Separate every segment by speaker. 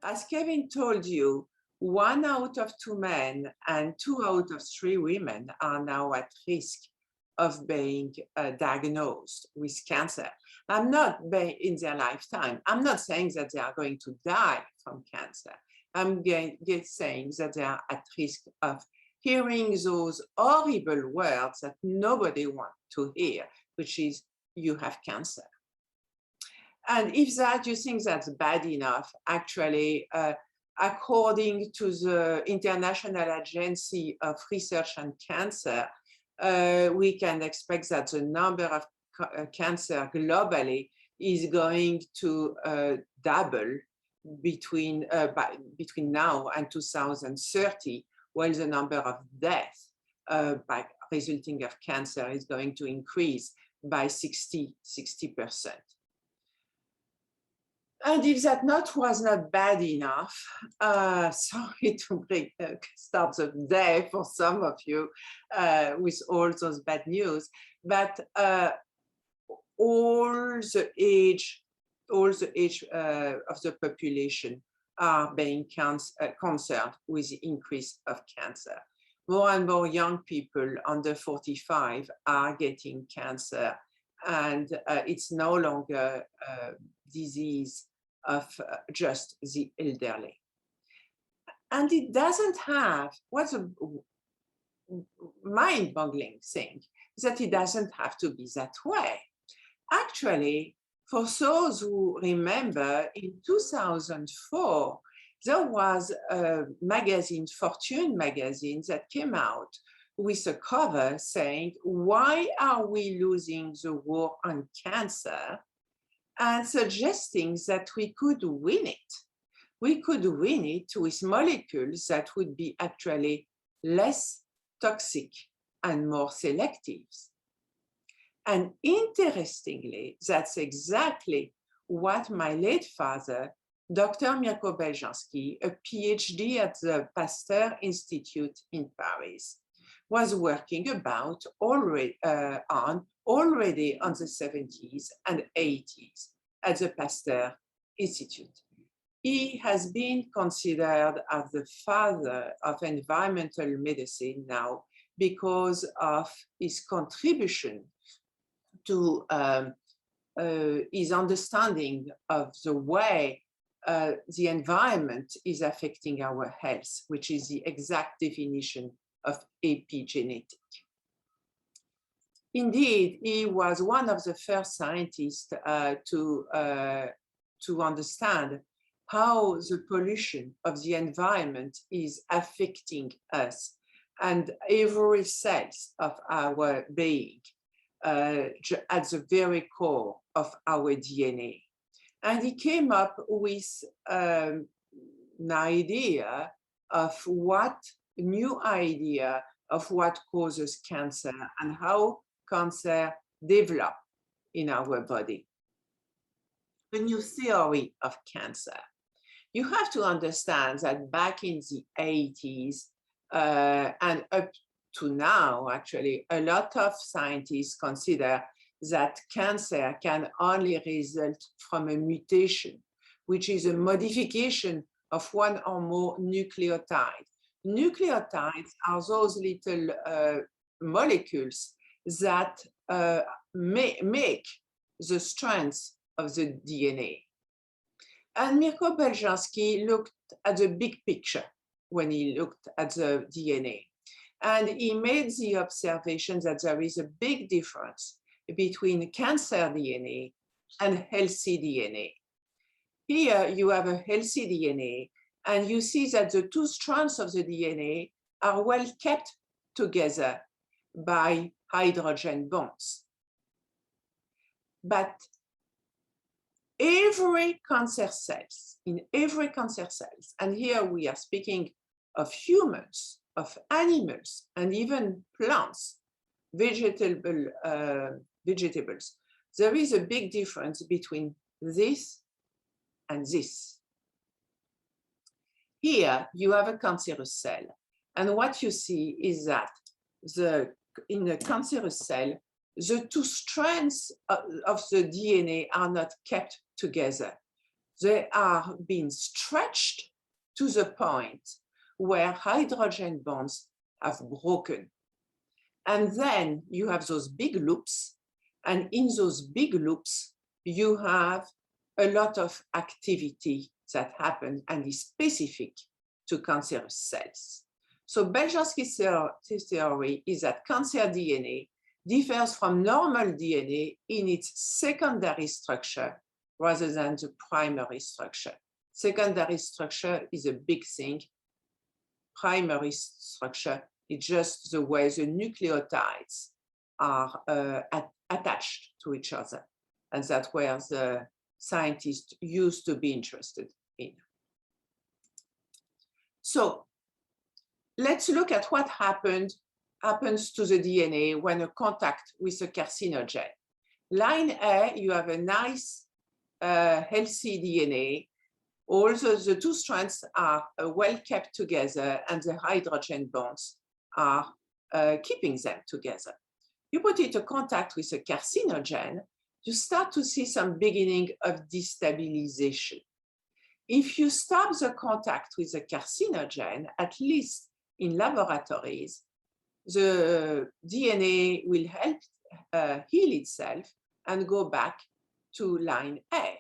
Speaker 1: as Kevin told you, 1 out of 2 men and 2 out of 3 women are now at risk of being diagnosed with cancer. I'm not in their lifetime. I'm not saying that they are going to die from cancer. I'm saying that they are at risk of hearing those horrible words that nobody wants to hear, which is, you have cancer. And if that you think that's bad enough, actually, according to the International Agency of Research on Cancer, we can expect that the number of cancer globally is going to double between now and 2030, while the number of deaths resulting of cancer is going to increase by 60%. And if that was not bad enough, sorry to bring start the day for some of you with all those bad news, but all the age of the population are being concerned with the increase of cancer. More and more young people under 45 are getting cancer, and it's no longer a disease of just the elderly. And it doesn't have, what's a mind-boggling thing, is that it doesn't have to be that way. Actually, for those who remember, in 2004, there was a magazine, Fortune magazine, that came out with a cover saying, "Why are we losing the war on cancer?" and suggesting that we could win it. We could win it with molecules that would be actually less toxic and more selective. And interestingly, that's exactly what my late father, Dr. Mirko Beljanski, a PhD at the Pasteur Institute in Paris, was working about already on the 70s and 80s at the Pasteur Institute. He has been considered as the father of environmental medicine now because of his contribution to his understanding of the way the environment is affecting our health, which is the exact definition of epigenetic. Indeed, he was one of the first scientists to understand how the pollution of the environment is affecting us and every cell of our being at the very core of our DNA. And he came up with an idea of new idea of what causes cancer and how cancer develops in our body. A new theory of cancer. You have to understand that back in the 80s and up to now, actually, a lot of scientists consider that cancer can only result from a mutation, which is a modification of one or more nucleotides. Nucleotides are those little molecules that make the strands of the DNA. And Mirko Beljanski looked at the big picture when he looked at the DNA. And he made the observation that there is a big difference between cancer DNA and healthy DNA. Here you have a healthy DNA, and you see that the two strands of the DNA are well kept together by hydrogen bonds. But every cancer cells, in every cancer cells, and here we are speaking of humans, of animals, and even plants, vegetables, there is a big difference between this and this. Here you have a cancerous cell, and what you see is that in a cancerous cell, the two strands of the DNA are not kept together. they are being stretched to the point where hydrogen bonds have broken. And then you have those big loops. And in those big loops, you have a lot of activity that happens and is specific to cancerous cells. So Beljanski's theory is that cancer DNA differs from normal DNA in its secondary structure rather than the primary structure. Secondary structure is a big thing. Primary structure is just the way the nucleotides are attached to each other. And that's where the scientists used to be interested in. So let's look at what happens to the DNA when a contact with a carcinogen. Line A, you have a nice, healthy DNA. Also, the two strands are well kept together and the hydrogen bonds are keeping them together. You put it in contact with a carcinogen, you start to see some beginning of destabilization. If you stop the contact with a carcinogen, at least in laboratories, the DNA will help heal itself and go back to line A.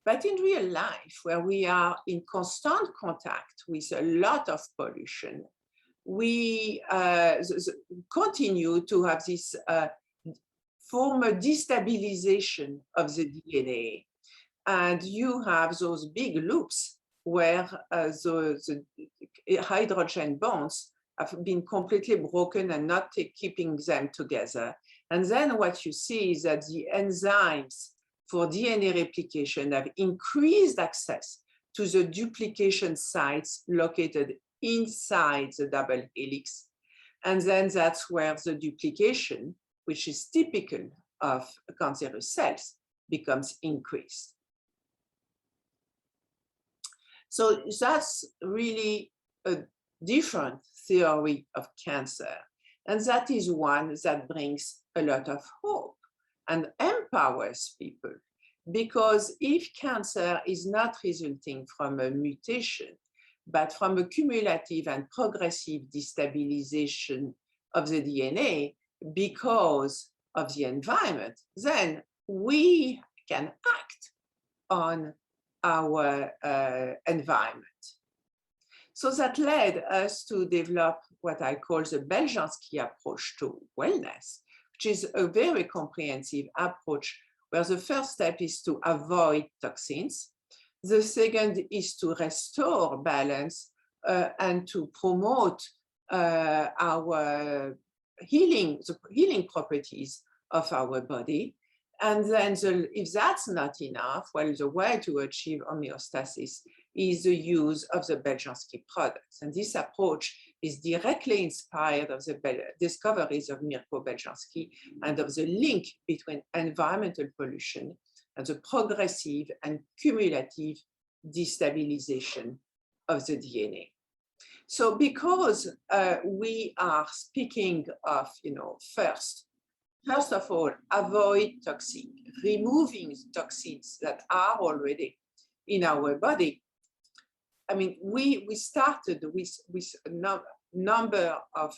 Speaker 1: But in real life, where we are in constant contact with a lot of pollution, we continue to have this former destabilization of the DNA. And you have those big loops where the hydrogen bonds have been completely broken and not keeping them together. And then what you see is that the enzymes for DNA replication have increased access to the duplication sites located inside the double helix. And then that's where the duplication, which is typical of cancerous cells, becomes increased. So that's really a different theory of cancer. And that is one that brings a lot of hope and empowers people. Because if cancer is not resulting from a mutation, but from a cumulative and progressive destabilization of the DNA because of the environment, then we can act on our environment. So that led us to develop what I call the Beljanski approach to wellness, which is a very comprehensive approach where the first step is to avoid toxins. The second is to restore balance and to promote our healing, the healing properties of our body. And then if that's not enough, well, the way to achieve homeostasis is the use of the Beljanski products. And this approach is directly inspired of the discoveries of Mirko Beljanski and of the link between environmental pollution and the progressive and cumulative destabilization of the DNA. So because we are speaking of, first of all, avoid toxin, removing toxins that are already in our body. I mean, we started with a number of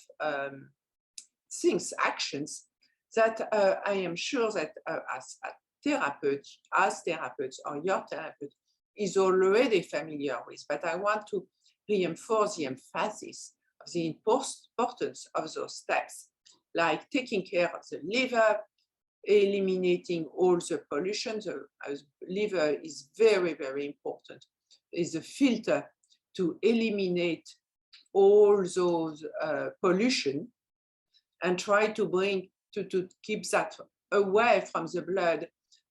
Speaker 1: things, actions that I am sure that as therapeutes or your therapist is already familiar with, but I want to reinforce the emphasis of the importance of those steps, like taking care of the liver, eliminating all the pollution. The liver is very, very important. It's a filter to eliminate all those pollution and try to keep that away from the blood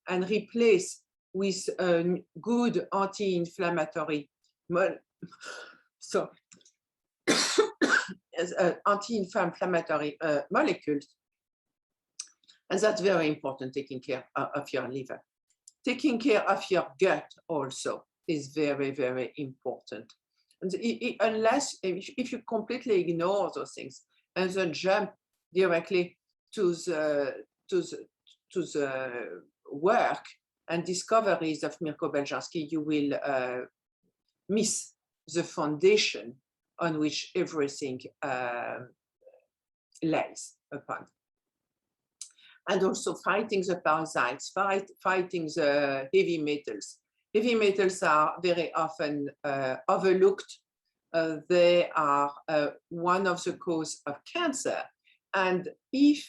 Speaker 1: and replace with good anti-inflammatory anti-inflammatory molecules. And that's very important, taking care of your liver. Taking care of your gut also is very, very important. And if you completely ignore those things and then jump directly to the work and discoveries of Mirko Beljanski, you will miss the foundation on which everything lays upon. And also fighting the parasites, fighting the heavy metals. Heavy metals are very often overlooked. They are one of the causes of cancer. And if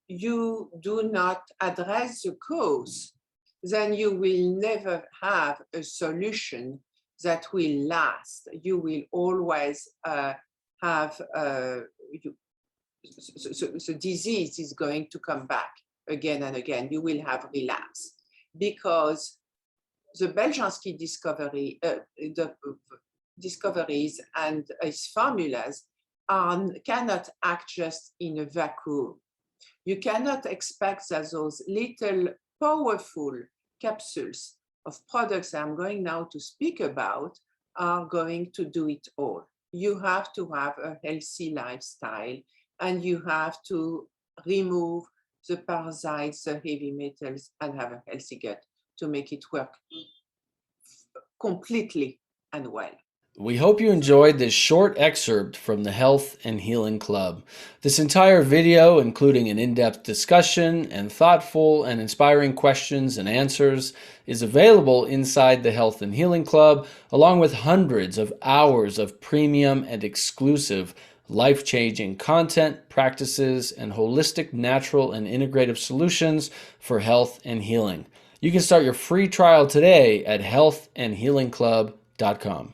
Speaker 1: you do not address the cause, then you will never have a solution that will last. You will always have, the disease is going to come back again and again. You will have relapse because the Beljanski discovery, the discoveries and its formulas cannot act just in a vacuum. You cannot expect that those little powerful capsules of products I'm going now to speak about are going to do it all. You have to have a healthy lifestyle, and you have to remove the parasites, the heavy metals, and have a healthy gut to make it work completely and well.
Speaker 2: We hope you enjoyed this short excerpt from the Health and Healing Club. This entire video, including an in-depth discussion and thoughtful and inspiring questions and answers, is available inside the Health and Healing Club, along with hundreds of hours of premium and exclusive life-changing content, practices, and holistic, natural, and integrative solutions for health and healing. You can start your free trial today at healthandhealingclub.com.